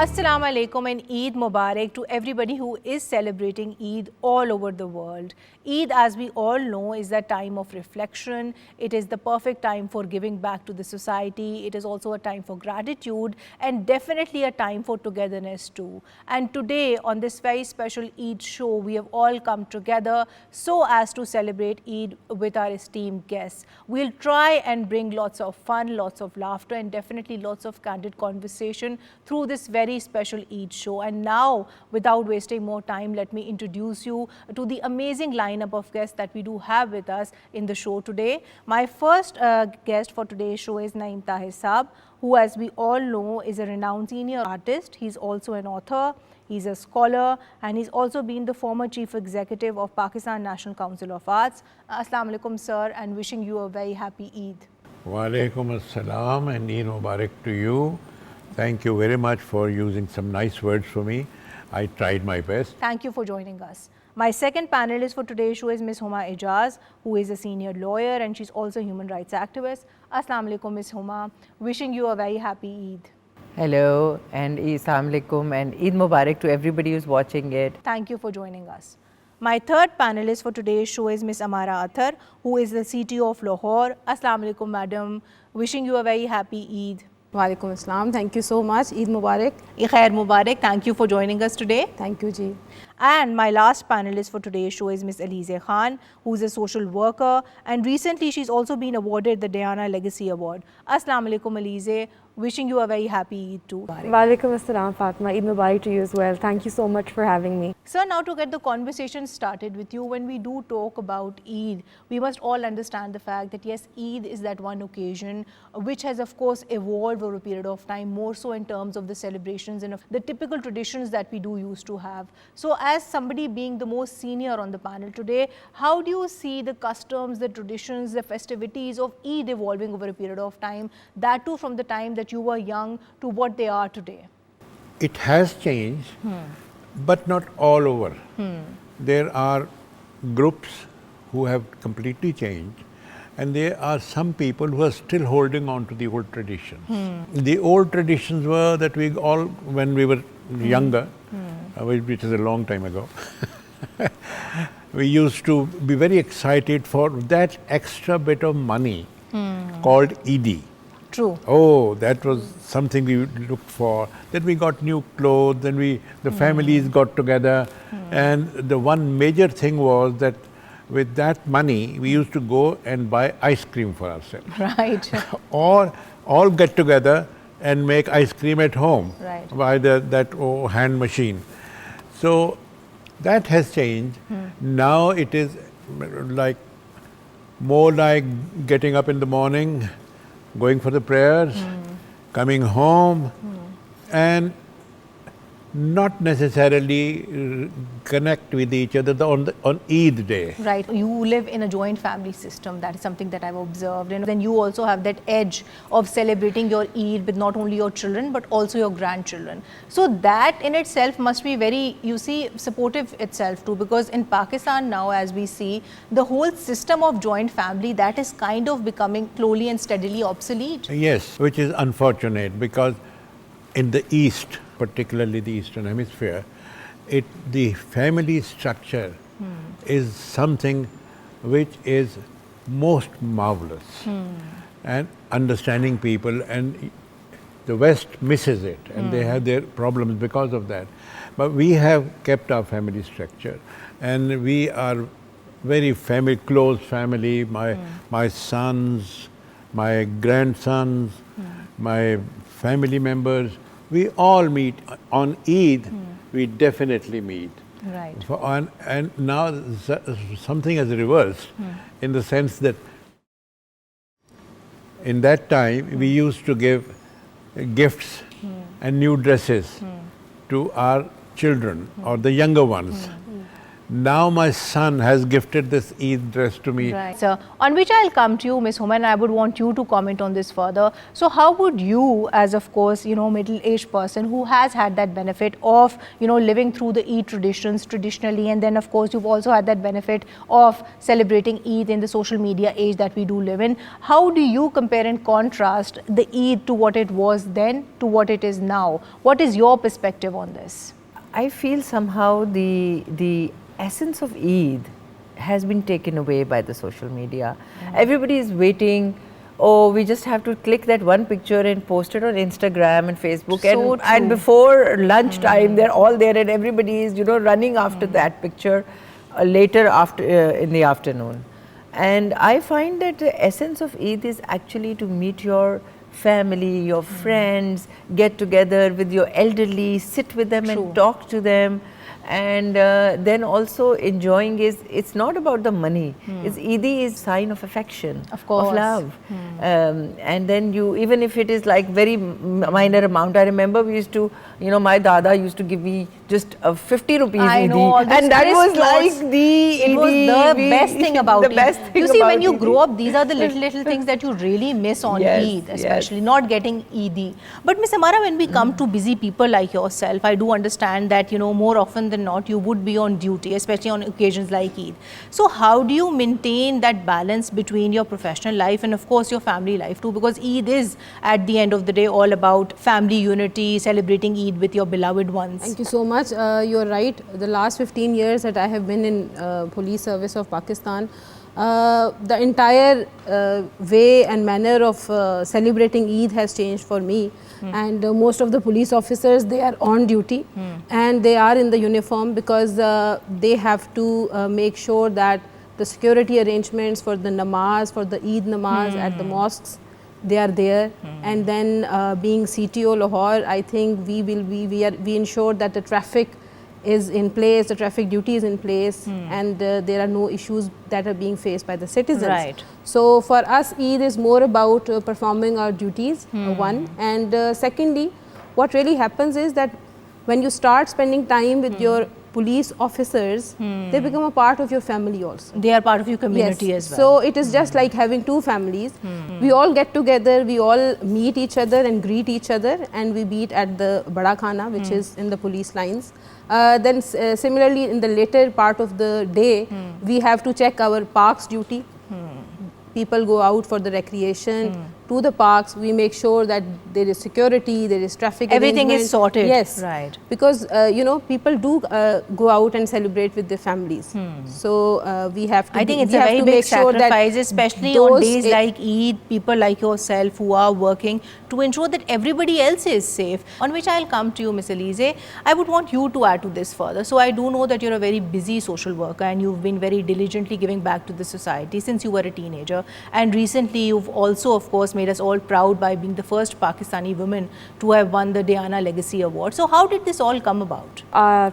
Assalamu alaikum and Eid Mubarak to everybody who is celebrating Eid all over the world. Eid, as we all know, is a time of reflection. It is the perfect time for giving back to the society. It is also a time for gratitude and definitely a time for togetherness too. And today on this very special Eid show, we have all come together so as to celebrate Eid with our esteemed guests. We'll try and bring lots of fun, lots of laughter and definitely lots of candid conversation through this very special Eid show. And now, without wasting more time, let me introduce you to the amazing lineup of guests that we do have with us in the show today. My first guest for today's show is Naeem Tahir Saab, who, as we all know, is a renowned senior artist. He's also an author, he's a scholar, and he's also been the former chief executive of Pakistan National Council of Arts. Assalamu alaikum, sir, and wishing you a very happy Eid. Wa alaikum assalam and Eid Mubarak to you. Thank you very much for using some nice words for me. I tried my best. Thank you for joining us. My second panelist for today's show is Ms. Huma Ijaz, who is a senior lawyer and she's also a human rights activist. Assalamu alaikum, Ms. Huma. Wishing you a very happy Eid. Hello and Assalamu alaikum and Eid Mubarak to everybody who's watching it. Thank you for joining us. My third panelist for today's show is Ms. Amara Athar, who is the CTO of Lahore. Assalamu alaikum, madam. Wishing you a very happy Eid. Walaikum Assalam. Thank you so much. Eid Mubarak. Khair Mubarak. Thank you for joining us today. Thank you, Ji. And my last panelist for today's show is Ms. Alize Khan, who is a social worker, and recently she's also been awarded the Diana Legacy Award. Assalamu alaikum, Alize. Wishing you a very happy Eid too. Walaikum Assalam, Fatma. Eid Mubarak to you as well. Thank you so much for having me. Sir, now to get the conversation started with you, when we do talk about Eid, we must all understand the fact that yes, Eid is that one occasion which has of course evolved over a period of time, more so in terms of the celebrations and of the typical traditions that we do used to have. So as somebody being the most senior on the panel today, how do you see the customs, the traditions, the festivities of Eid evolving over a period of time, that too from the time that you were young to what they are today? It has changed, but not all over. There are groups who have completely changed, and there are some people who are still holding on to the old traditions. The old traditions were that we all, when we were younger, which is a long time ago, we used to be very excited for that extra bit of money called Eid. True. Oh, that was something we looked for. Then we got new clothes, then the families got together. And the one major thing was that with that money, we used to go and buy ice cream for ourselves. Right. Or all get together and make ice cream at home by that hand machine. So that has changed. Now it is like more like getting up in the morning, going for the prayers, coming home, and not necessarily connect with each other on Eid day. Right. You live in a joint family system. That is something that I've observed. And then you also have that edge of celebrating your Eid with not only your children, but also your grandchildren. So that in itself must be very, you see, supportive itself too, because in Pakistan now, as we see, the whole system of joint family, that is kind of becoming slowly and steadily obsolete. Yes, which is unfortunate, because in the East, particularly the Eastern Hemisphere, the family structure is something which is most marvelous. And understanding people, and the West misses it, and they have their problems because of that. But we have kept our family structure, and we are very close family. My sons, my grandsons, my family members, we all meet on Eid. We definitely meet. Right. And now something has reversed in the sense that in that time we used to give gifts and new dresses to our children or the younger ones. now my son has gifted this Eid dress to me. Right. So, on which I'll come to you, Ms. Huma, and I would want you to comment on this further. So, how would you, as of course, middle-aged person who has had that benefit of, living through the Eid traditions traditionally, and then of course you've also had that benefit of celebrating Eid in the social media age that we do live in. How do you compare and contrast the Eid to what it was then to what it is now? What is your perspective on this? I feel somehow the essence of Eid has been taken away by the social media. Everybody is waiting. Oh, we just have to click that one picture and post it on Instagram and Facebook. So and before lunchtime, they're all there and everybody is, running after that picture later after in the afternoon. And I find that the essence of Eid is actually to meet your family, your friends, get together with your elderly, sit with them and talk to them. And then also enjoying it's not about the money. It's Eid is sign of affection, of course, of love. And then even if it is like very minor amount, I remember we used to, my dada used to give me just 50 rupees I Eid. know, And that was like it was the best thing about the Eid. best thing you see, when about you Eid. grow up, these are the little things that you really miss on Eid, especially not getting Eid. But Ms. Amara, when we come to busy people like yourself, I do understand that, more often than not, you would be on duty, especially on occasions like Eid. So how do you maintain that balance between your professional life and of course your family life too? Because Eid is at the end of the day all about family unity, celebrating Eid with your beloved ones. Thank you so much. You're right. The last 15 years that I have been in police service of Pakistan, the entire way and manner of celebrating Eid has changed for me. And most of the police officers, they are on duty and they are in the uniform because they have to make sure that the security arrangements for the namaz, for the Eid namaz at the mosques, they are there. And then being CTO Lahore, I think we ensure that the traffic is in place, the traffic duty is in place, and there are no issues that are being faced by the citizens. Right. So for us, Eid is more about performing our duties, one, and secondly, what really happens is that when you start spending time with your police officers, they become a part of your family also. They are part of your community as well. So it is just like having two families. We all get together, we all meet each other and greet each other, and we meet at the Bada Khana, which is in the police lines. Then similarly, in the later part of the day, we have to check our parks duty. People go out for the recreation to the parks. We make sure that there is security, there is traffic. Everything is sorted. Yes, right. Because people do go out and celebrate with their families. So we have to. I think it's a very big sacrifice, especially on days like Eid. People like yourself who are working to ensure that everybody else is safe. On which I'll come to you, Ms. Elise. I would want you to add to this further. So I do know that you're a very busy social worker and you've been very diligently giving back to the society since you were a teenager. And recently, you've also, of course, made us all proud by being the first Pakistani woman to have won the Diana Legacy Award. So how did this all come about?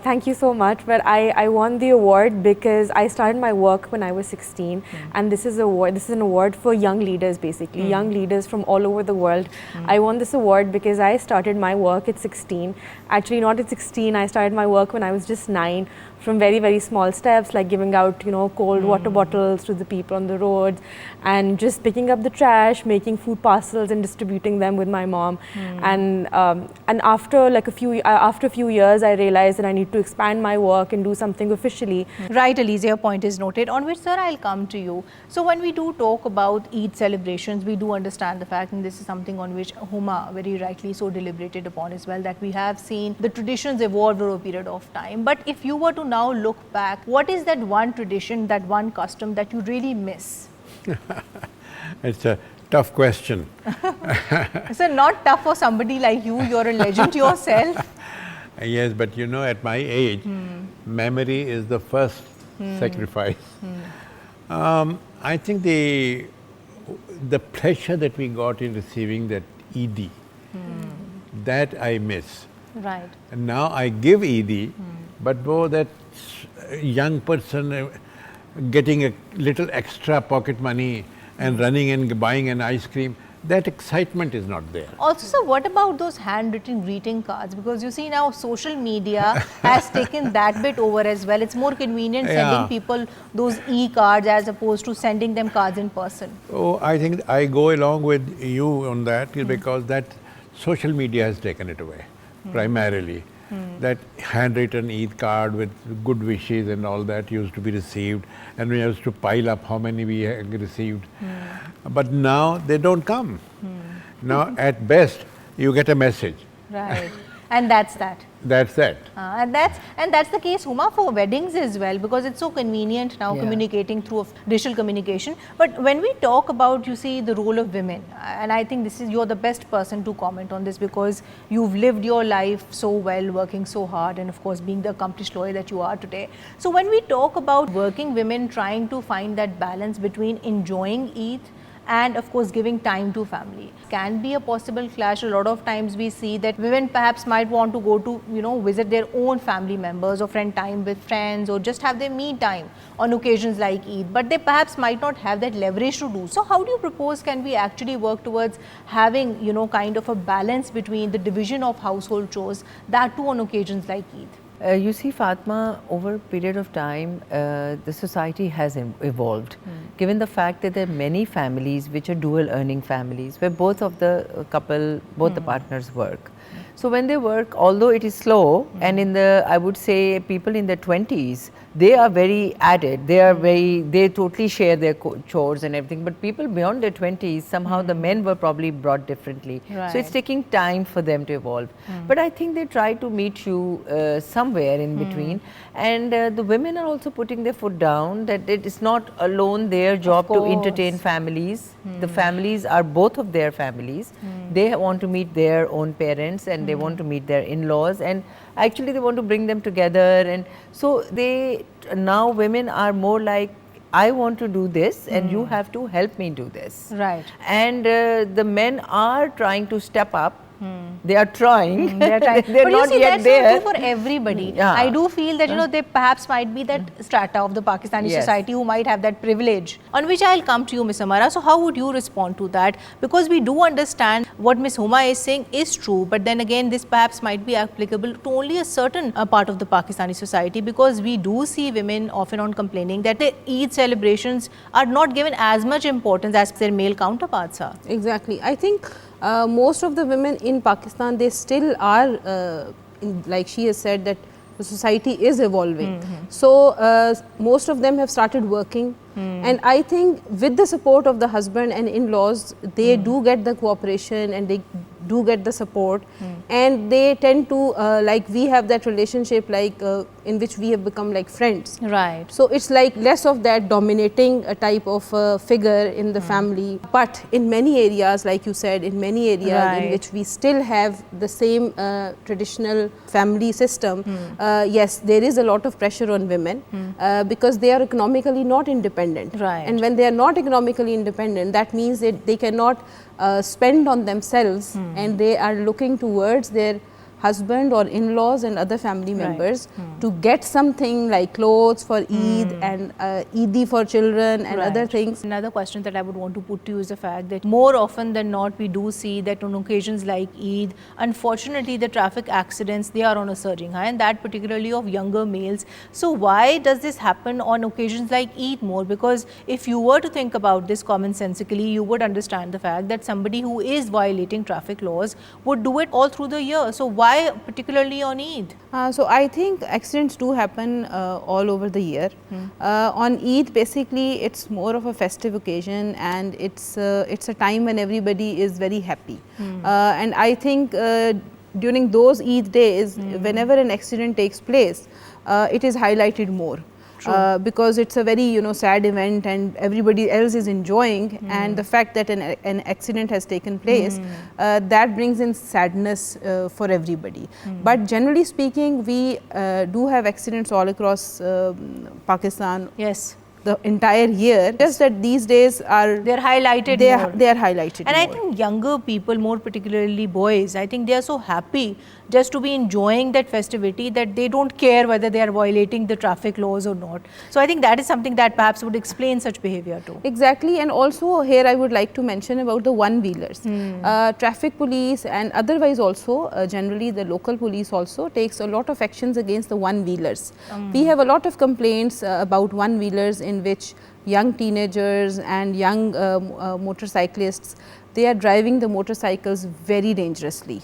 Thank you so much. But I won the award because I started my work when I was 16, and this is an award for young leaders, basically, young leaders from all over the world. I won this award because I started my work at 16. Actually, not at 16. I started my work when I was just 9. From very, very small steps, like giving out, cold water bottles to the people on the roads, and just picking up the trash, making food parcels and distributing them with my mom. And after a few years, I realized that I need to expand my work and do something officially. Right, Elise, your point is noted. On which, sir, I'll come to you. So when we do talk about Eid celebrations, we do understand the fact, and this is something on which Huma very rightly so deliberated upon as well, that we have seen the traditions evolve over a period of time. But if you were to now look back, what is that one tradition, that one custom that you really miss? It's a tough question. So not tough for somebody like you, you're a legend yourself. Yes, but at my age, memory is the first sacrifice. I think the pleasure that we got in receiving that Eid, that I miss. Right. And now I give Eid, but that young person getting a little extra pocket money and running and buying an ice cream, that excitement is not there. Also, sir, what about those handwritten greeting cards? Because you see now social media has taken that bit over as well. It's more convenient sending people those e-cards as opposed to sending them cards in person. Oh, I think I go along with you on that because that social media has taken it away, primarily. That handwritten Eid card with good wishes and all that used to be received, and we used to pile up how many we had received. But now they don't come. Now at best you get a message. Right. And that's that. That's that. And that's the case, Huma, for weddings as well, because it's so convenient now communicating through digital communication. But when we talk about, you see, the role of women, and I think you're the best person to comment on this because you've lived your life so well, working so hard, and of course being the accomplished lawyer that you are today. So when we talk about working women trying to find that balance between enjoying Eid and of course giving time to family, can be a possible clash. A lot of times we see that women perhaps might want to go to, visit their own family members or spend time with friends or just have their me time on occasions like Eid, but they perhaps might not have that leverage to do. So how do you propose can we actually work towards having, kind of a balance between the division of household chores, that too on occasions like Eid? You see, Fatma, over a period of time, the society has evolved. Given the fact that there are many families which are dual earning families, where both of the couple, both the partners work. So when they work, although it is slow, and in the, I would say, people in their 20s, they are very added, they totally share their chores and everything, but people beyond their 20s, somehow the men were probably brought differently. Right. So it's taking time for them to evolve. But I think they try to meet you somewhere in between, and the women are also putting their foot down that it is not alone their job to entertain families. The families are both of their families. They want to meet their own parents and they want to meet their in-laws, and actually they want to bring them together, and so now women are more like, I want to do this and you have to help me do this. Right. And the men are trying to step up. They are trying. They're trying. They're but not you see, yet that's there. not true for everybody. Yeah. I do feel that they perhaps might be that strata of the Pakistani society who might have that privilege, on which I'll come to you, Ms. Amara. So how would you respond to that? Because we do understand what Ms. Huma is saying is true, but then again this perhaps might be applicable to only a certain part of the Pakistani society, because we do see women often on complaining that the Eid celebrations are not given as much importance as their male counterparts are. Exactly. I think most of the women in Pakistan, they still are, like she has said, that the society is evolving. So most of them have started working, and I think with the support of the husband and in-laws, they do get the cooperation and they do get the support, and they tend to like we have that relationship like in which we have become like friends. Right. So it's like less of that dominating type of figure in the family, but in many areas, like you said, in many areas in which we still have the same traditional family system, yes, there is a lot of pressure on women because they are economically not independent. Right. And when they are not economically independent, that means that they cannot spend on themselves, and they are looking towards their husband or in-laws and other family members to get something like clothes for Eid and Eid for children and other things. Another question that I would want to put to you is the fact that more often than not we do see that on occasions like Eid, unfortunately the traffic accidents, they are on a surging high, and that particularly of younger males. So why does this happen on occasions like Eid more? Because if you were to think about this commonsensically, you would understand the fact that somebody who is violating traffic laws would do it all through the year. So why particularly on Eid? So I think accidents do happen all over the year. On Eid, basically, it's more of a festive occasion, and it's a time when everybody is very happy. And I think during those Eid days, whenever an accident takes place, it is highlighted more. Because it's a very sad event and everybody else is enjoying, and the fact that an accident has taken place, that brings in sadness for everybody. But generally speaking, we do have accidents all across Pakistan. Yes. The entire year, just that these days they're highlighted more. They are highlighted and more. I think younger people, more particularly boys, I think they are so happy just to be enjoying that festivity, that they don't care whether they are violating the traffic laws or not. So I think that is something that perhaps would explain such behavior too. Exactly, and also here I would like to mention about the one-wheelers. Traffic police and otherwise also generally the local police also takes a lot of actions against the one-wheelers. We have a lot of complaints about one-wheelers in which young teenagers and young motorcyclists, they are driving the motorcycles very dangerously,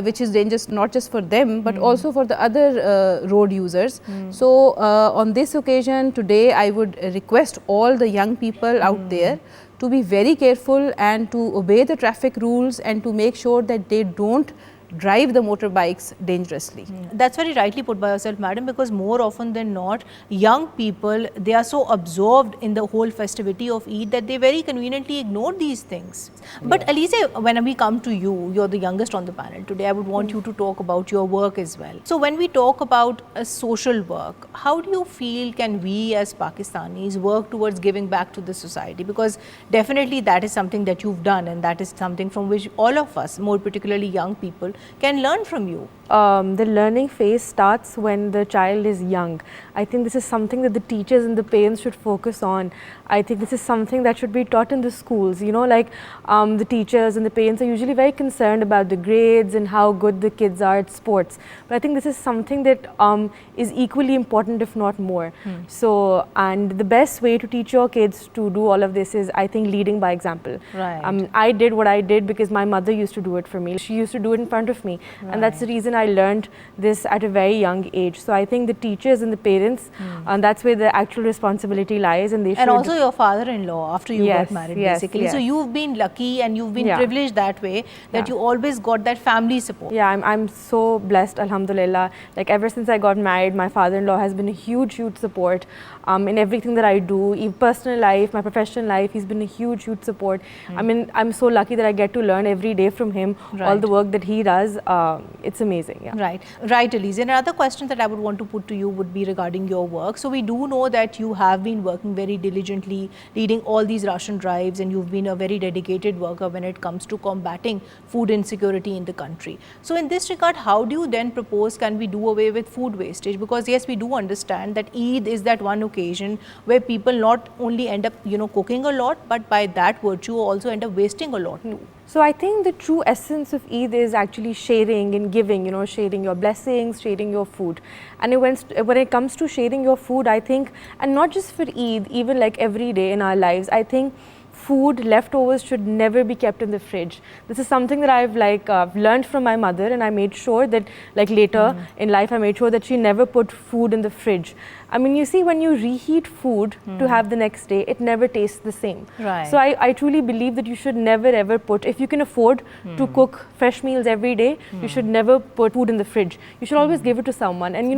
which is dangerous not just for them but also for the other road users. So on this occasion today I would request all the young people out there to be very careful and to obey the traffic rules and to make sure that they don't drive the motorbikes dangerously. That's very rightly put by yourself, madam, because more often than not, young people, they are so absorbed in the whole festivity of Eid that they very conveniently ignore these things. But Elise, when we come to you, you're the youngest on the panel today, I would want you to talk about your work as well. So when we talk about a social work, how do you feel can we as Pakistanis work towards giving back to the society? Because definitely that is something that you've done, and that is something from which all of us, more particularly young people, can learn from you. The learning phase starts when the child is young. I think this is something that the teachers and the parents should focus on. I think this is something that should be taught in the schools. You know, like the teachers and the parents are usually very concerned about the grades and how good the kids are at sports. But I think this is something that is equally important, if not more. So, and the best way to teach your kids to do all of this is, I think, leading by example. Right. I did what I did because my mother used to do it for me. She used to do it in front of me. And that's the reason I learned this at a very young age. So I think the teachers and the parents, that's where the actual responsibility lies, and they should. And also your father-in-law after you Yes, got married, yes, basically. yes. So you've been lucky and you've been privileged that way, that you always got that family support. Yeah, I'm so blessed, alhamdulillah. Like ever since I got married, my father-in-law has been a huge support in everything that I do, in personal life, my professional life. He's been a huge support. I mean, I'm so lucky that I get to learn every day from him, all the work that he does. It's amazing. Yeah. Right, Elise. And another question that I would want to put to you would be regarding your work. So we do know that you have been working very diligently, leading all these ration drives, and you've been a very dedicated worker when it comes to combating food insecurity in the country. So in this regard, how do you then propose can we do away with food wastage? Because yes, we do understand that Eid is that one occasion where people not only end up, cooking a lot, but by that virtue also end up wasting a lot too. So I think the true essence of Eid is actually sharing and giving, sharing your blessings, sharing your food. And when it comes to sharing your food, I think, and not just for Eid, even like every day in our lives, I think food leftovers should never be kept in the fridge. This is something that I've learned from my mother, and I made sure that later in life I made sure that she never put food in the fridge. I mean, you see, when you reheat food to have the next day, it never tastes the same. Right. So I truly believe that you should never ever put, if you can afford to cook fresh meals every day, you should never put food in the fridge. You should always give it to someone. And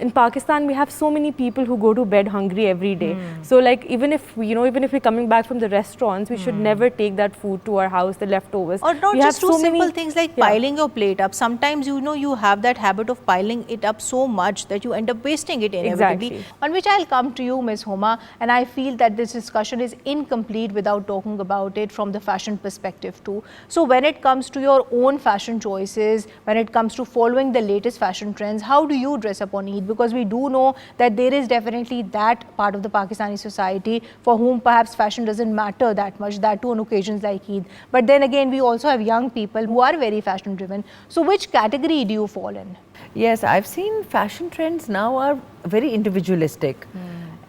in Pakistan, we have so many people who go to bed hungry every day. So even if we're coming back from the restaurants, we should never take that food to our house, the leftovers. Or not we just have do simple things like piling your plate up. Sometimes you have that habit of piling it up so much that you end up wasting it inevitably. Exactly. On which I'll come to you, Ms. Homa, and I feel that this discussion is incomplete without talking about it from the fashion perspective too. So when it comes to your own fashion choices, when it comes to following the latest fashion trends, how do you dress up on Eid? Because we do know that there is definitely that part of the Pakistani society for whom perhaps fashion doesn't matter that much, that too on occasions like Eid. But then again, we also have young people who are very fashion driven. So which category do you fall in? Yes, I've seen fashion trends now are very individualistic.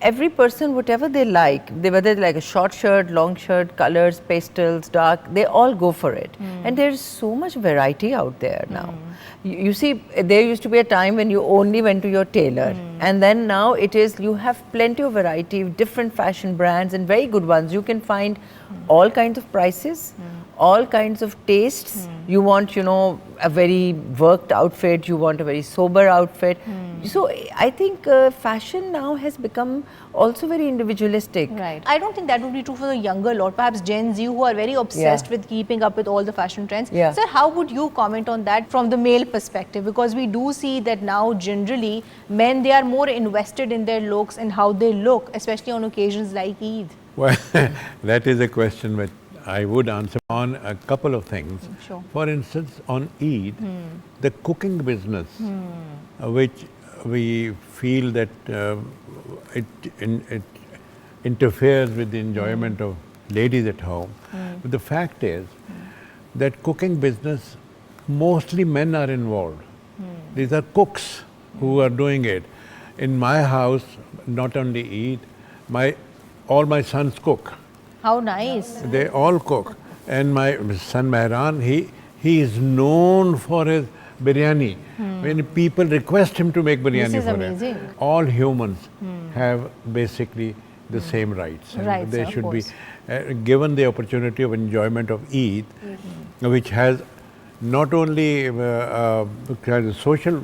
Every person, whatever they like, whether they like a short shirt, long shirt, colors, pastels, dark, they all go for it. And there's so much variety out there now. You see, there used to be a time when you only went to your tailor, and then now it is, you have plenty of variety, different fashion brands and very good ones. You can find all kinds of prices, all kinds of tastes. You want, a very worked outfit, you want a very sober outfit. So I think fashion now has become also very individualistic. Right. I don't think that would be true for the younger lot, perhaps Gen Z, who are very obsessed with keeping up with all the fashion trends. Sir, how would you comment on that from the male perspective? Because we do see that now generally men, they are more invested in their looks and how they look, especially on occasions like Eid. Well, that is a question which I would answer on a couple of things. Sure. For instance, on Eid, the cooking business, which we feel that it interferes with the enjoyment of ladies at home. But the fact is that cooking business, mostly men are involved. These are cooks who are doing it. In my house, not only Eid, all my sons cook. How nice. They all cook. And my son Mehran, he is known for his biryani. When people request him to make biryani This is for amazing. them, all humans have basically the same rights. And Right, they sir, of should be course. given the opportunity of enjoyment of Eid, which has not only kind of social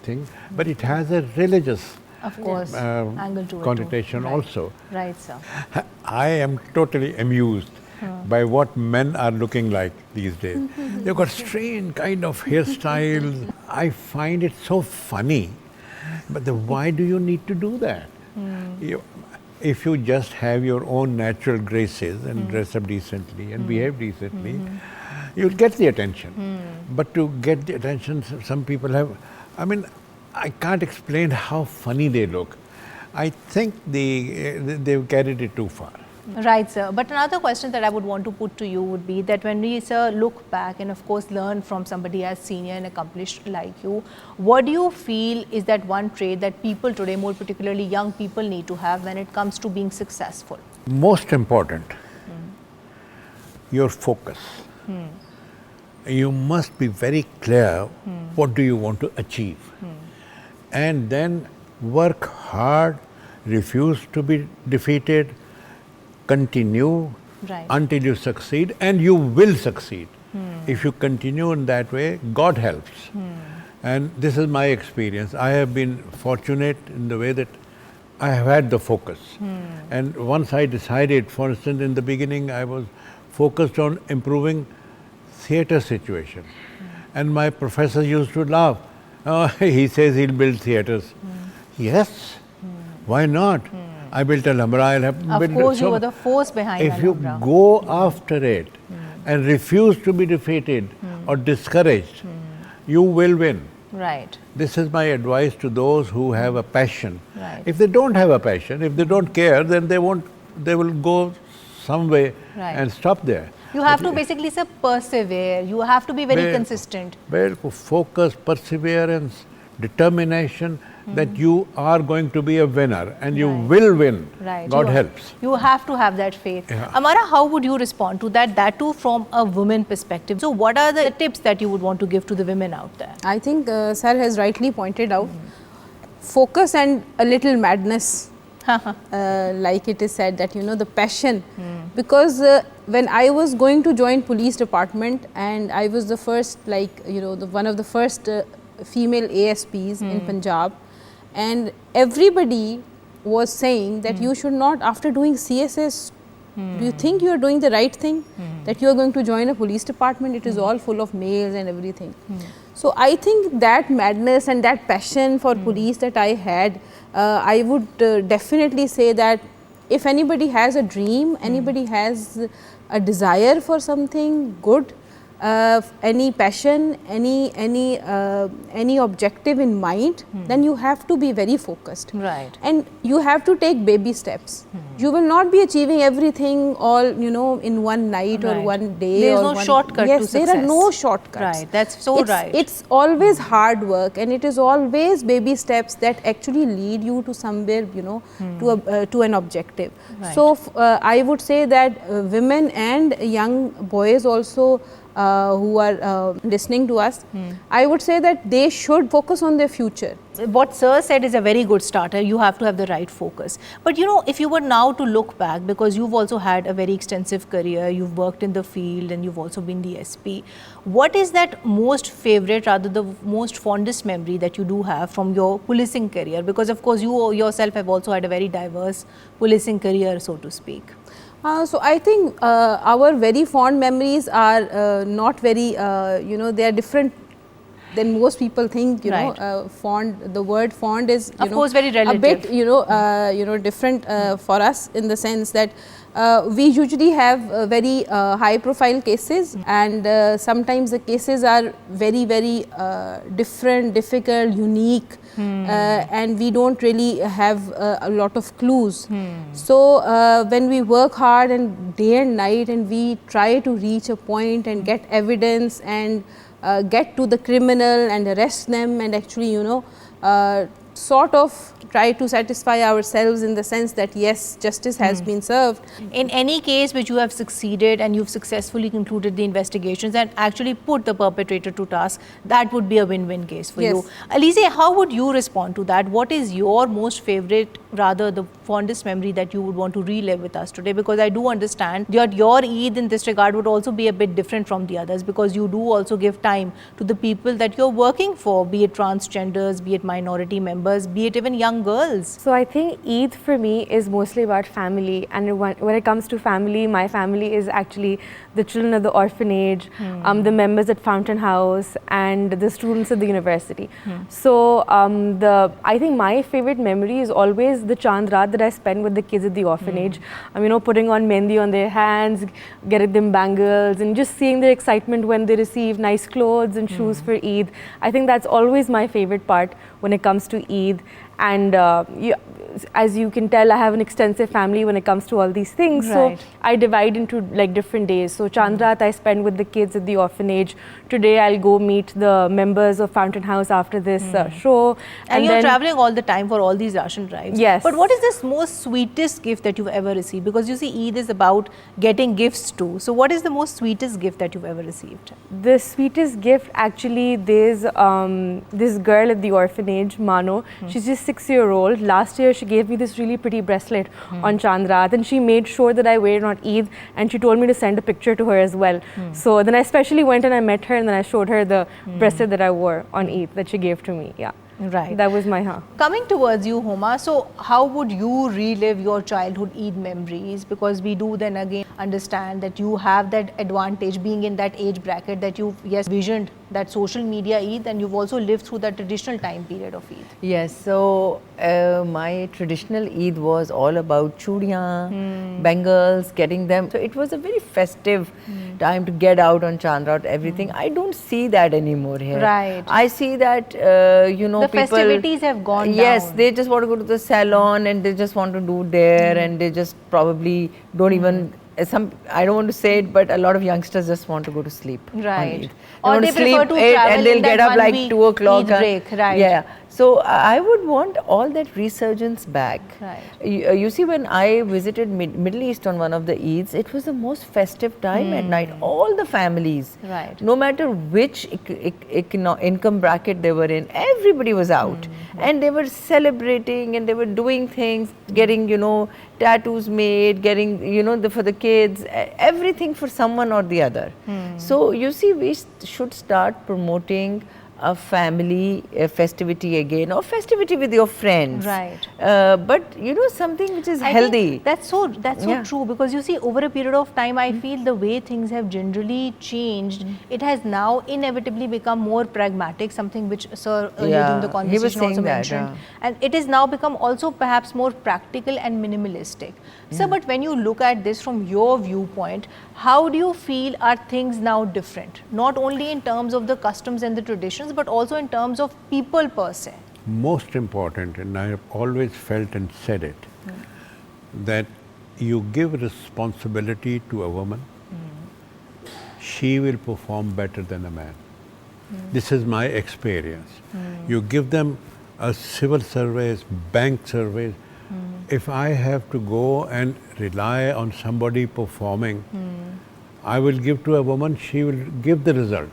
thing, but it has a religious Of course, angle to it too. connotation Right. also. Right, sir. I am totally amused by what men are looking like these days. They've got strange kind of hairstyles. I find it so funny. But why do you need to do that? If you just have your own natural graces and dress up decently and behave decently, you'll get the attention. But to get the attention, some people have, I mean, I can't explain how funny they look. I think they've carried it too far. Right, sir. But another question that I would want to put to you would be that when we, sir, look back and of course learn from somebody as senior and accomplished like you, what do you feel is that one trait that people today, more particularly young people, need to have when it comes to being successful? Most important, your focus. You must be very clear what do you want to achieve. And then work hard, refuse to be defeated, continue Right. until you succeed, and you will succeed. If you continue in that way, God helps. And this is my experience. I have been fortunate in the way that I have had the focus. And once I decided, for instance, in the beginning, I was focused on improving theatre situation. And my professor used to laugh. Oh, he says he'll build theatres. Yes, why not? I built Alhambra, I'll have Of built course, so you were much. the force behind If you Alhambra. go after it and refuse to be defeated or discouraged, you will win. Right. This is my advice to those who have a passion. Right. If they don't have a passion, if they don't care, then they will go some way Right. and stop there. You have to basically, sir, persevere. You have to be very Well, consistent. Focus, perseverance, determination that you are going to be a winner and you Right. will win. Right. God you helps. You have to have that faith. Yeah. Amara, how would you respond to that? That too from a woman perspective. So what are the tips that you would want to give to the women out there? I think Sir has rightly pointed out focus and a little madness. Like it is said that the passion, because when I was going to join police department and I was the first one of the first female ASPs in Punjab, and everybody was saying that you should not, after doing CSS, do you think you are doing the right thing, that you are going to join a police department? It is all full of males and everything. So I think that madness and that passion for police that I had, I would definitely say that if anybody has a dream, anybody has a desire for something good, any passion, any objective in mind, then you have to be very focused. Right. And you have to take baby steps. You will not be achieving everything all in one night or Right. one day. There is or no one, shortcut yes, to success. there are no shortcuts. Right, that's so it's, right. It's always hard work, and it is always baby steps that actually lead you to somewhere, to an objective. Right. So I would say that women and young boys also who are listening to us, I would say that they should focus on their future. What sir said is a very good starter. You have to have the right focus. But if you were now to look back, because you've also had a very extensive career, you've worked in the field and you've also been the SP, what is that most favorite, rather the most fondest memory that you do have from your policing career? Because of course you yourself have also had a very diverse policing career, so to speak. So I think our very fond memories are not very, they are different than most people think. Right. Fond. The word fond is Of course, very a bit relative. different for us, in the sense that we usually have very high profile cases, and sometimes the cases are very different, difficult, unique, and we don't really have a lot of clues. So when we work hard and day and night, and we try to reach a point and get evidence and get to the criminal and arrest them, and actually, you know, sort of try to satisfy ourselves in the sense that yes, justice has been served. In any case which you have succeeded and you've successfully concluded the investigations and actually put the perpetrator to task, that would be a win-win case for Yes. you. Alize, how would you respond to that? What is your most favorite, rather the fondest memory that you would want to relive with us today? Because I do understand that your Eid in this regard would also be a bit different from the others, because you do also give time to the people that you're working for, be it transgenders, be it minority members, be it even young girls. So I think Eid for me is mostly about family, and when it comes to family, my family is actually the children of the orphanage, the members at Fountain House, and the students at the university. So I think my favorite memory is always the Chand Raat that I spend with the kids at the orphanage. You know, putting on mehndi on their hands, getting them bangles, and just seeing their excitement when they receive nice clothes and shoes for Eid. I think that's always my favorite part when it comes to Eid. And as you can tell, I have an extensive family when it comes to all these things. Right. So I divide into like different days. So Chand Raat I spend with the kids at the orphanage. Today I'll go meet the members of Fountain House after this show. And you're then traveling all the time for all these ration drives. Yes. But what is the most sweetest gift that you've ever received? Because you see, Eid is about getting gifts too. So what is the most sweetest gift that you've ever received? The sweetest gift, actually, there's this girl at the orphanage, Mano. She's just 6-year-old. Last year she gave me this really pretty bracelet on Chand Raat, and she made sure that I wear it on Eid, and she told me to send a picture to her as well. So then I especially went and I met her, and then I showed her the bracelet that I wore on Eid that she gave to me. Yeah. Right. That was my Coming towards you, Homa, so how would you relive your childhood Eid memories? Because we do then again understand that you have that advantage being in that age bracket, that you've, yes, visioned that social media Eid, and you've also lived through that traditional time period of Eid. Yes, so my traditional Eid was all about chudiyan, bangles, getting them. So it was a very festive time to get out on Chand Raat, everything. I don't see that anymore here. Right. I see that, you know, The people, festivities have gone yes, down. they just want to go to the salon and they just want to do there, and they just probably don't even, I don't want to say it, but a lot of youngsters just want to go to sleep. Right. On Or Eid. they want prefer sleep to 8 travel and they'll in get that up like 1 week 2 o'clock. Eid break, right. Yeah. So I would want all that resurgence back. Right. You see, when I visited Middle East on one of the Eids, it was the most festive time at night. All the families, Right. no matter which income bracket they were in, everybody was out, and they were celebrating and they were doing things, getting, you know, tattoos made, getting, you know, for the kids, everything for someone or the other. So you see, we should start promoting a family festivity again, or festivity with your friends. Right. But you know, something which is I healthy. think that's so Yeah. true, because you see, over a period of time, I feel the way things have generally changed, it has now inevitably become more pragmatic, something which Sir earlier Yeah, during the he was conversation saying also that, mentioned. And it is now become also perhaps more practical and minimalistic. So, but when you look at this from your viewpoint, how do you feel are things now different? Not only in terms of the customs and the traditions, but also in terms of people per se. Most important, and I have always felt and said it, that you give responsibility to a woman, she will perform better than a man. This is my experience. You give them a civil service, bank service. If I have to go and rely on somebody performing, I will give to a woman, she will give the result.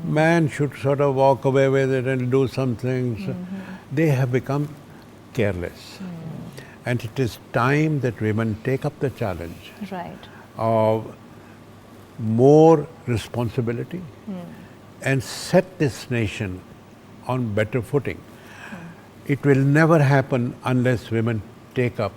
Man should sort of walk away with it and do some things. They have become careless. And it is time that women take up the challenge Right. of more responsibility and set this nation on better footing. It will never happen unless women take up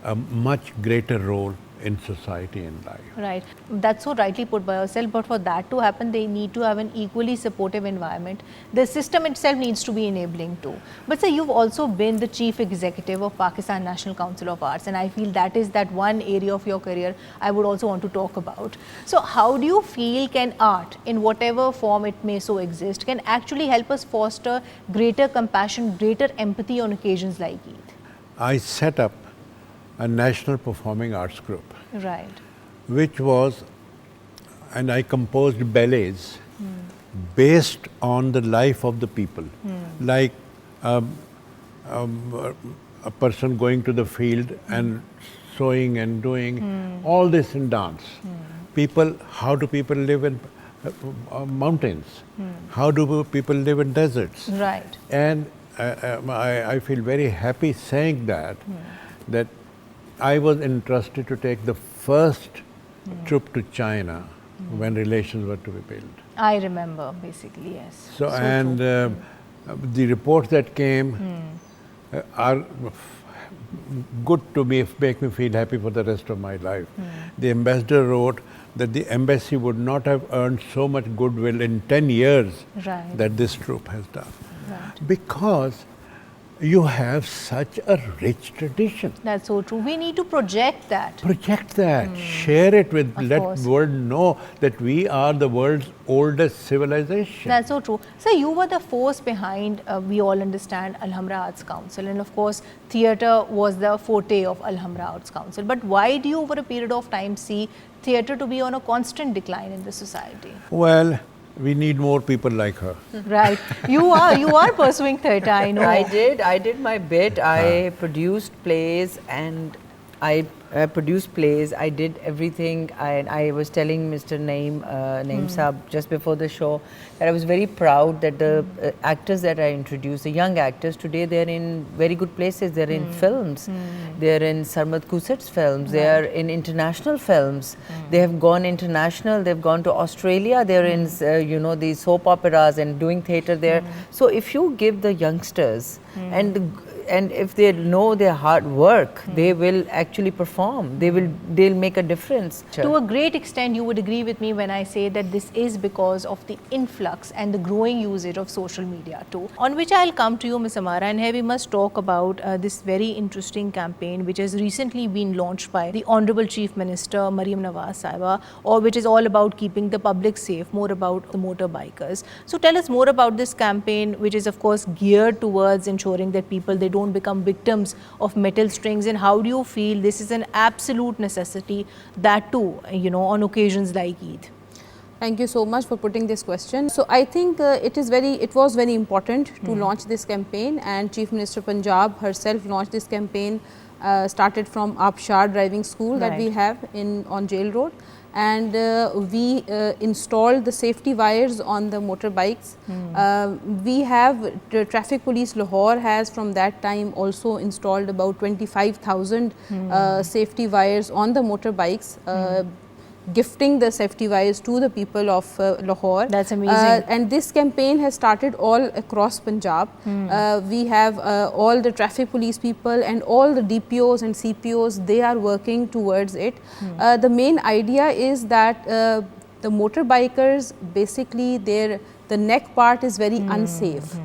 a much greater role in society and life. Right. That's so rightly put by yourself, but for that to happen, they need to have an equally supportive environment. The system itself needs to be enabling too. But sir, you've also been the chief executive of Pakistan National Council of Arts, and I feel that is that one area of your career I would also want to talk about. So how do you feel can art, in whatever form it may so exist, can actually help us foster greater compassion, greater empathy on occasions like Eid? I set up a national performing arts group, Right. which was, and I composed ballets based on the life of the people, like a person going to the field and sewing and doing all this in dance. People, how do people live in mountains? How do people live in deserts? Right. And I feel very happy saying that, that I was entrusted to take the first trip to China when relations were to be built. I remember, basically, yes. So and the reports that came are good to me, make me feel happy for the rest of my life. The ambassador wrote that the embassy would not have earned so much goodwill in 10 years Right. that this troupe has done. Right. Because you have such a rich tradition. That's so true. We need to project that. Project that, share it with, Of let course. the world know that we are the world's oldest civilization. That's so true. So you were the force behind, we all understand, Alhambra Arts Council, and of course theatre was the forte of Alhambra Arts Council. But why do you over a period of time see theatre to be on a constant decline in the society? Well, we need more people like her. Right. You are pursuing theatre, I know. I did my bit. I produced plays and I produced plays. I did everything. I was telling Mr. Naeem Saab just before the show that I was very proud that the actors that I introduced, the young actors, today they're in very good places. They're in films. They're in Sarmad Kusat's films. They are in international films. They have gone international. They've gone to Australia. They're in these soap operas and doing theatre there. So if you give the youngsters and if they know their hard work, they will actually perform. They'll make a difference. To a great extent, you would agree with me when I say that this is because of the influx and the growing usage of social media too. On which I'll come to you, Ms. Amara, and here we must talk about this very interesting campaign which has recently been launched by the Honorable Chief Minister Mariam Nawaz Sahiba, or which is all about keeping the public safe, more about the motorbikers. So tell us more about this campaign, which is of course geared towards ensuring that people, they don't become victims of metal strings, and how do you feel this is an absolute necessity, that too, on occasions like Eid? Thank you so much for putting this question. So I think it was very important to launch this campaign, and Chief Minister Punjab herself launched this campaign, started from Abshar driving school that we have on Jail Road, and we installed the safety wires on the motorbikes. We have Traffic Police Lahore has from that time also installed about 25,000 safety wires on the motorbikes, gifting the safety wires to the people of Lahore. That's amazing. And this campaign has started all across Punjab. We have all the traffic police people and all the DPOs and CPOs, they are working towards it. The main idea is that the motorbikers, basically the neck part is very unsafe.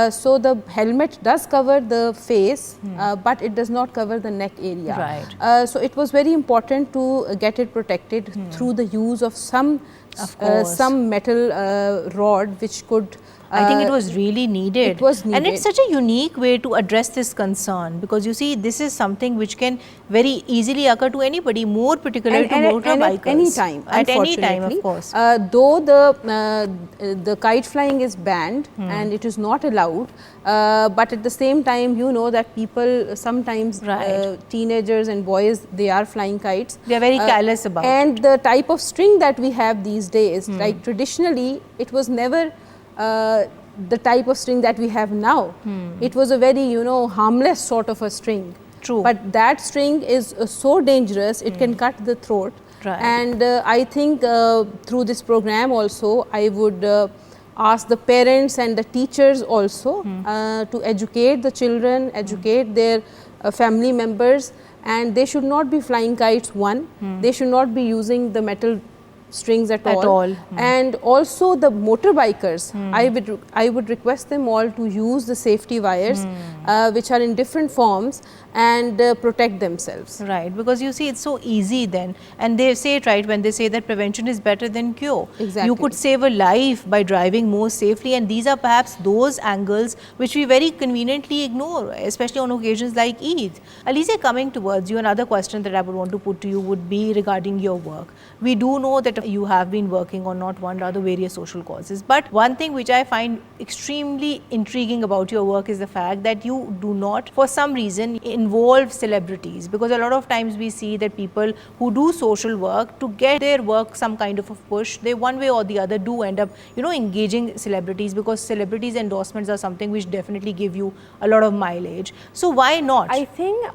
So the helmet does cover the face, but it does not cover the neck area. Right. So it was very important to get it protected through the use of some metal rod which could. I think it was really needed. It was needed. And it's such a unique way to address this concern, because you see, this is something which can very easily occur to anybody, more particularly to motorbikers. At any time, at any time, of course. Though the kite flying is banned and it is not allowed, but at the same time, you know that people sometimes, teenagers and boys, they are flying kites. They are very careless about it. And the type of string that we have these days, like traditionally, it was never the type of string that we have now. It was a very, harmless sort of a string. True. But that string is so dangerous, it can cut the throat. Right. And I think through this program also, I would ask the parents and the teachers also to educate the children, educate their family members, and they should not be flying kites, one. They should not be using the metal strings at all. And also the motorbikers, I would request them all to use the safety wires which are in different forms and protect themselves. Right, because you see it's so easy then, and they say it right when they say that prevention is better than cure. Exactly. You could save a life by driving more safely, and these are perhaps those angles which we very conveniently ignore, especially on occasions like Eid. Alicia, coming towards you, another question that I would want to put to you would be regarding your work. We do know that you have been working on not one, rather various social causes, but one thing which I find extremely intriguing about your work is the fact that you do not, for some reason, involve celebrities, because a lot of times we see that people who do social work, to get their work some kind of a push, they one way or the other do end up, you know, engaging celebrities, because celebrities' endorsements are something which definitely give you a lot of mileage. So why not? I think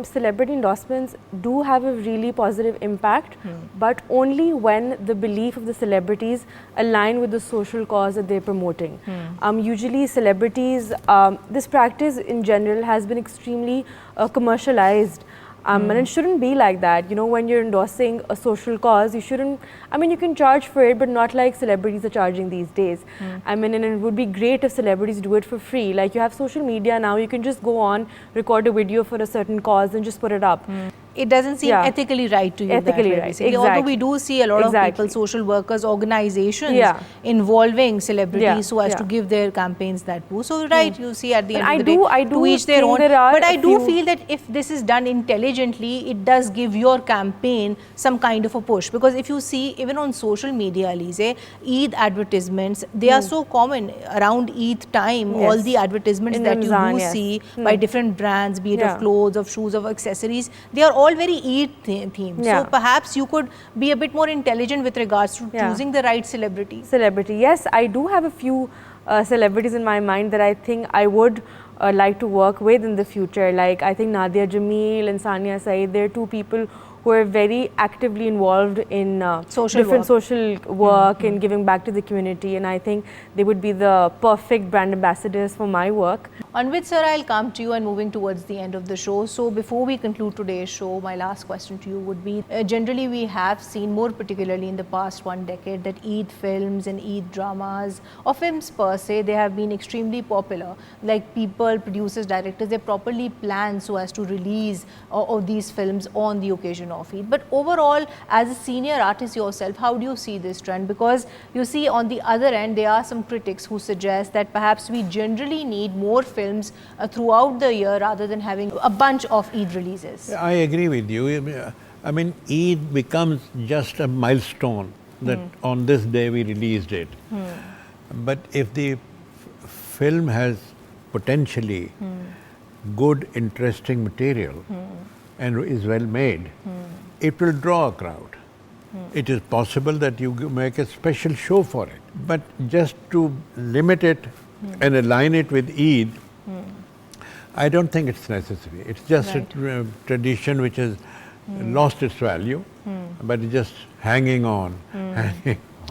celebrity endorsements do have a really positive impact, but only when the belief of the celebrities align with the social cause that they're promoting. Usually celebrities, this practice in general has been extremely commercialized. And it shouldn't be like that. You know, when you're endorsing a social cause, you shouldn't, I mean, you can charge for it, but not like celebrities are charging these days. I mean, and it would be great if celebrities do it for free. Like, you have social media now, you can just go on, record a video for a certain cause and just put it up. It doesn't seem ethically right to you. Ethically that way, right, basically. exactly. Although we do see a lot of people, social workers, organizations involving celebrities so as to give their campaigns that boost. So right, you see at the end of the day, to each their own. But I do feel that if this is done intelligently, it does give your campaign some kind of a push. Because if you see, even on social media, Alize, Eid advertisements, they are so common around Eid time. All the advertisements In that Ramzan, you do see by different brands, be it of clothes, of shoes, of accessories, they are all very Eid themed. So perhaps you could be a bit more intelligent with regards to choosing the right celebrity. Yes, I do have a few celebrities in my mind that I think I would like to work with in the future. Like, I think Nadia Jameel and Sania Saeed, they're two people who are very actively involved in social work and giving back to the community, and I think they would be the perfect brand ambassadors for my work. Anvit sir, I'll come to you, and moving towards the end of the show. So before we conclude today's show, my last question to you would be, generally we have seen, more particularly in the past 1 decade, that Eid films and Eid dramas, or films per se, they have been extremely popular. Like, people, producers, directors, they properly plan so as to release of these films on the occasion of Eid. But overall, as a senior artist yourself, how do you see this trend? Because you see, on the other end, there are some critics who suggest that perhaps we generally need more films throughout the year rather than having a bunch of Eid releases. I agree with you. I mean, Eid becomes just a milestone that on this day we released it. But if the film has potentially good, interesting material and is well made, it will draw a crowd. It is possible that you make a special show for it. But just to limit it and align it with Eid, I don't think it's necessary. It's just a tradition which has lost its value, but it's just hanging on.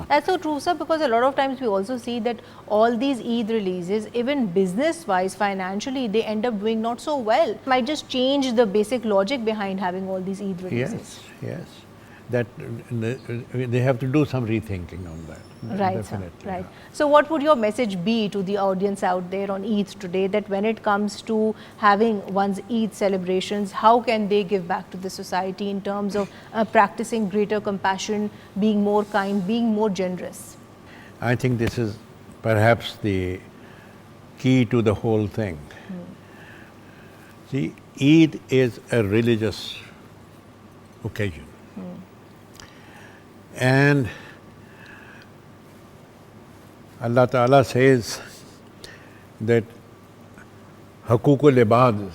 That's so true, sir, because a lot of times we also see that all these Eid releases, even business-wise, financially, they end up doing not so well. It might just change the basic logic behind having all these Eid releases. Yes. That they have to do some rethinking on that. Right, definitely. sir, right. So what would your message be to the audience out there on Eid today, that when it comes to having one's Eid celebrations, how can they give back to the society in terms of practicing greater compassion, being more kind, being more generous? I think this is perhaps the key to the whole thing. See, Eid is a religious occasion. And Allah Ta'ala says that Haqooqul Ibad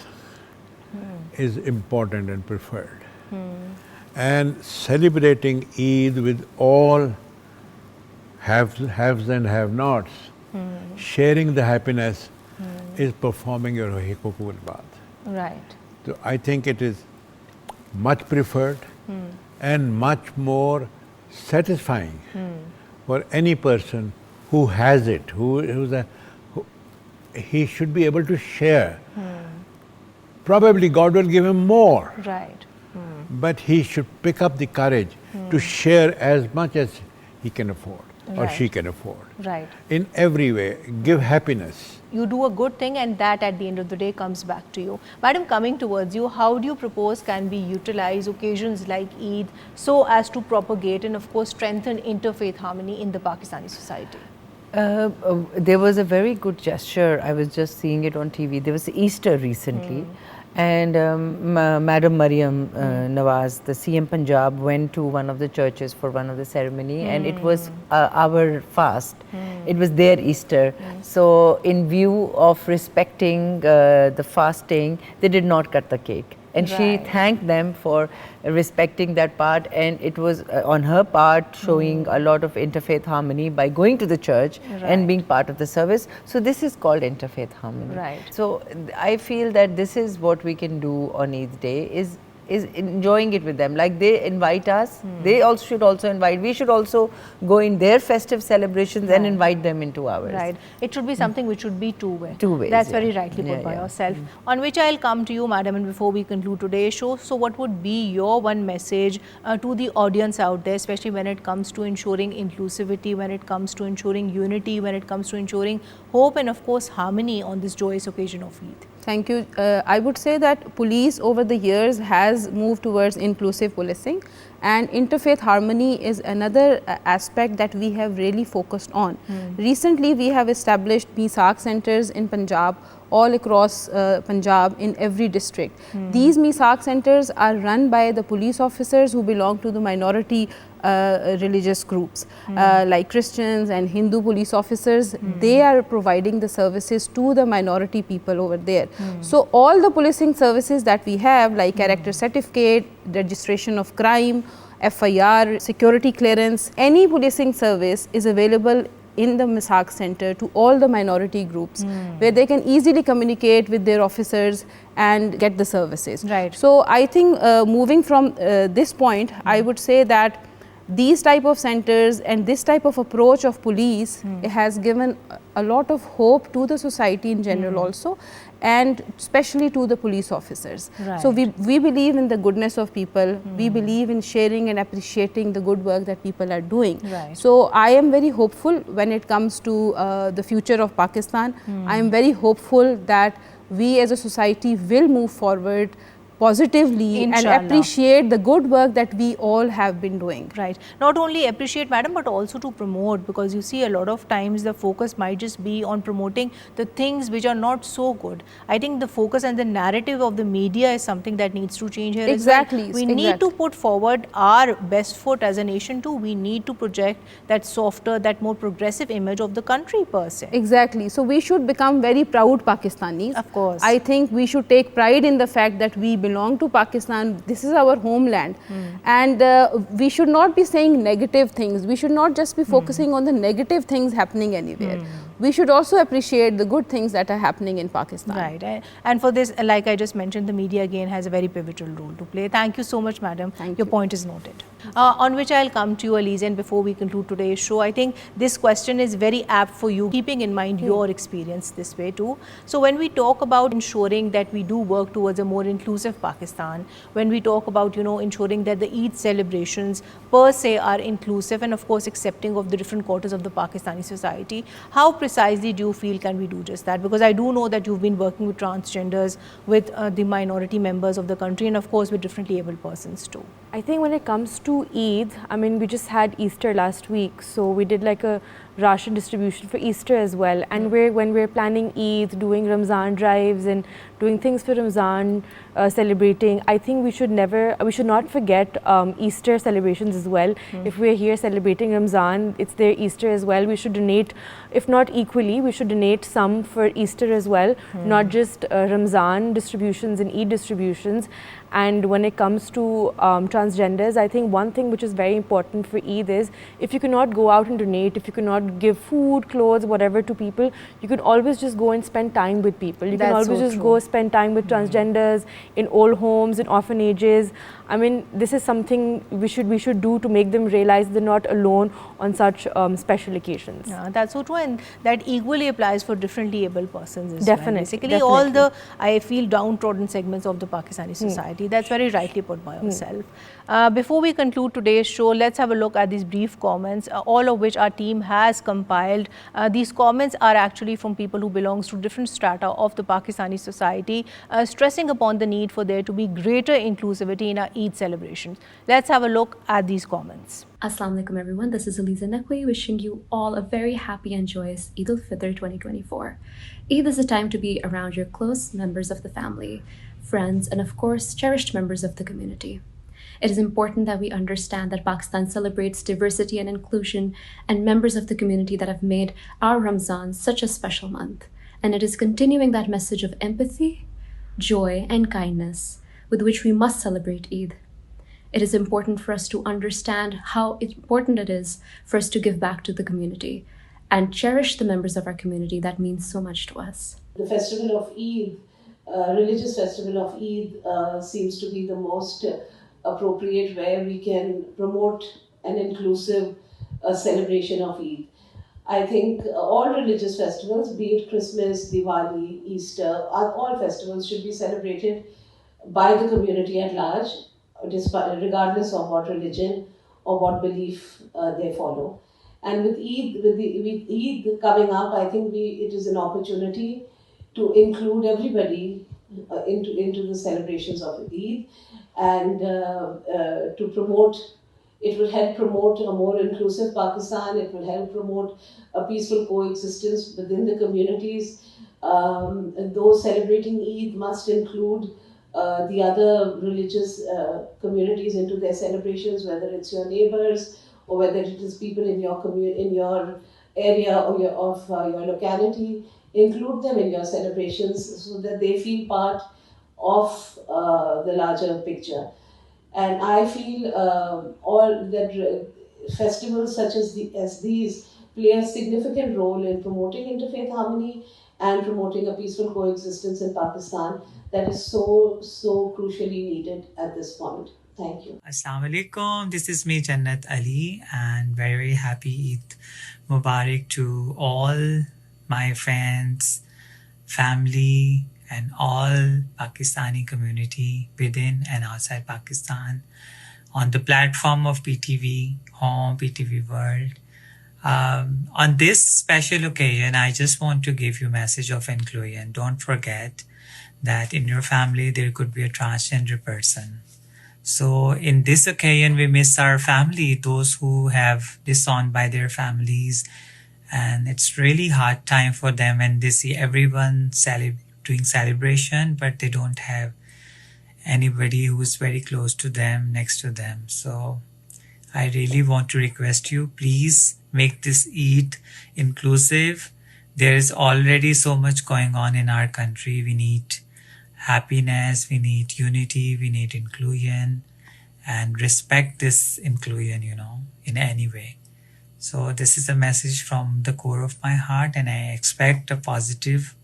is important and preferred. And celebrating Eid with all haves and have-nots, sharing the happiness is performing your Haqooqul Ibad. Right. So I think it is much preferred and much more satisfying for any person who has it, he should be able to share probably God will give him more. Right. But he should pick up the courage to share as much as he can afford or she can afford. Right. In every way, give happiness. You do a good thing, and that at the end of the day comes back to you. Madam, coming towards you, how do you propose can we utilize occasions like Eid so as to propagate and of course strengthen interfaith harmony in the Pakistani society? There was a very good gesture. I was just seeing it on TV. There was Easter recently, and Madam Mariam Nawaz, the CM Punjab, went to one of the churches for one of the ceremony, and it was our fast. It was their Easter. So, in view of respecting the fasting, they did not cut the cake. And she thanked them for respecting that part, and it was on her part showing a lot of interfaith harmony by going to the church and being part of the service. So this is called interfaith harmony. Right. So I feel that this is what we can do on Eid day is enjoying it with them. Like they invite us, they also should also invite. We should also go in their festive celebrations and invite them into ours. Right. It should be something which should be two-way. Two ways. That's very rightly put by yourself. On which I'll come to you, Madam, and before we conclude today's show, so what would be your one message to the audience out there, especially when it comes to ensuring inclusivity, when it comes to ensuring unity, when it comes to ensuring hope and of course harmony on this joyous occasion of Eid? Thank you. I would say that police over the years has moved towards inclusive policing, and interfaith harmony is another aspect that we have really focused on. Recently, we have established Misaq centers in Punjab, all across Punjab in every district. These Misaq centers are run by the police officers who belong to the minority religious groups like Christians and Hindu police officers. They are providing the services to the minority people over there. So all the policing services that we have, like character certificate, registration of crime, FIR, security clearance, any policing service is available in the Misaq center to all the minority groups where they can easily communicate with their officers and get the services. Right. So I think moving from this point, I would say that these type of centers and this type of approach of police has given a lot of hope to the society in general also, and especially to the police officers. Right. So we believe in the goodness of people, we believe in sharing and appreciating the good work that people are doing. Right. So I am very hopeful when it comes to the future of Pakistan. I am very hopeful that we as a society will move forward positively and Inshallah. appreciate the good work that we all have been doing. Right. Not only appreciate, madam, but also to promote, because you see a lot of times the focus might just be on promoting the things which are not so good. I think the focus and the narrative of the media is something that needs to change here Exactly. as well. We need to put forward our best foot as a nation too. We need to project that softer, that more progressive image of the country per se. Exactly. So we should become very proud Pakistanis. Of course. I think we should take pride in the fact that we belong to Pakistan. This is our homeland, and we should not be saying negative things. We should not just be focusing on the negative things happening anywhere. We should also appreciate the good things that are happening in Pakistan. Right. And for this, like I just mentioned, the media again has a very pivotal role to play. Thank you so much, madam. Thank Your you. point is noted. On which I'll come to you, Alize, and before we conclude today's show, I think this question is very apt for you, keeping in mind your experience this way too. So when we talk about ensuring that we do work towards a more inclusive Pakistan, when we talk about, ensuring that the Eid celebrations per se are inclusive and of course accepting of the different quarters of the Pakistani society, how precisely do you feel can we do just that? Because I do know that you've been working with transgenders, with the minority members of the country, and of course with differently able persons too. I think when it comes to Eid, I mean, we just had Easter last week, so we did like a ration distribution for Easter as well. And when we're planning Eid, doing Ramzan drives and doing things for Ramzan, celebrating, I think we should not forget Easter celebrations as well. If we're here celebrating Ramzan, it's their Easter as well. We should donate, if not equally, we should donate some for Easter as well, not just Ramzan distributions and Eid distributions. And when it comes to transgenders, I think one thing which is very important for Eid is, if you cannot go out and donate, if you cannot give food, clothes, whatever to people, you can always just go and spend time with people. You can That's always so just true. go spend time with transgenders in old homes, in orphanages. I mean, this is something we should do to make them realize they're not alone on such special occasions. Yeah, that's so true, and that equally applies for differently able persons as Definitely, well. Basically, all definitely. the, I feel, downtrodden segments of the Pakistani society. That's very rightly put by yourself. Before we conclude today's show, let's have a look at these brief comments, all of which our team has compiled. These comments are actually from people who belongs to different strata of the Pakistani society, stressing upon the need for there to be greater inclusivity in our Eid celebrations. Let's have a look at these comments. Assalamu alaikum everyone, this is Aliza Nakwi wishing you all a very happy and joyous Eid al-Fitr 2024. Eid is a time to be around your close members of the family, friends, and of course, cherished members of the community. It is important that we understand that Pakistan celebrates diversity and inclusion and members of the community that have made our Ramzan such a special month. And it is continuing that message of empathy, joy, and kindness with which we must celebrate Eid. It is important for us to understand how important it is for us to give back to the community and cherish the members of our community that means so much to us. The festival of Eid, religious festival of Eid, seems to be the most appropriate where we can promote an inclusive celebration of Eid. I think all religious festivals, be it Christmas, Diwali, Easter, all festivals should be celebrated by the community at large, regardless of what religion or what belief they follow. And with Eid coming up, I think it is an opportunity to include everybody into the celebrations of Eid, and to promote. It will help promote a more inclusive Pakistan. It will help promote a peaceful coexistence within the communities. And those celebrating Eid must include the other religious communities into their celebrations, whether it's your neighbors or whether it is people in your in your area or your locality. Include them in your celebrations so that they feel part of the larger picture. And I feel all that festivals such as these play a significant role in promoting interfaith harmony and promoting a peaceful coexistence in Pakistan that is so crucially needed at this point. Thank you. Assalamu alaikum. This is me, Jannat Ali, and very happy Eid Mubarak to all my friends, family, and all Pakistani community within and outside Pakistan on the platform of PTV Home, PTV World. On this special occasion, I just want to give you a message of inclusion. Don't forget that in your family there could be a transgender person. So in this occasion, we miss our family, those who have disowned by their families, and it's really hard time for them, and they see everyone doing celebration, but they don't have anybody who's very close to them, next to them. So I really want to request you, please make this Eid inclusive. There is already so much going on in our country. We need happiness, we need unity, we need inclusion, and respect this inclusion, in any way. So this is a message from the core of my heart, and I expect a positive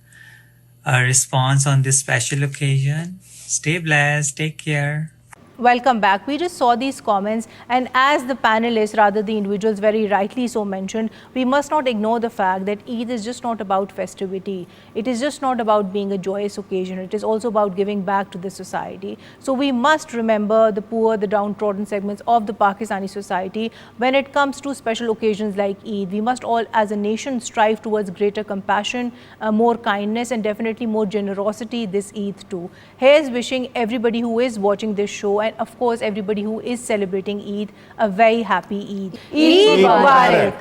response on this special occasion. Stay blessed, take care. Welcome back. We just saw these comments, and as the panelists, rather the individuals very rightly so mentioned, we must not ignore the fact that Eid is just not about festivity. It is just not about being a joyous occasion. It is also about giving back to the society. So we must remember the poor, the downtrodden segments of the Pakistani society when it comes to special occasions like Eid. We must all as a nation strive towards greater compassion, more kindness, and definitely more generosity this Eid too. Here's wishing everybody who is watching this show, and of course everybody who is celebrating Eid, a very happy Eid. Eid Mubarak.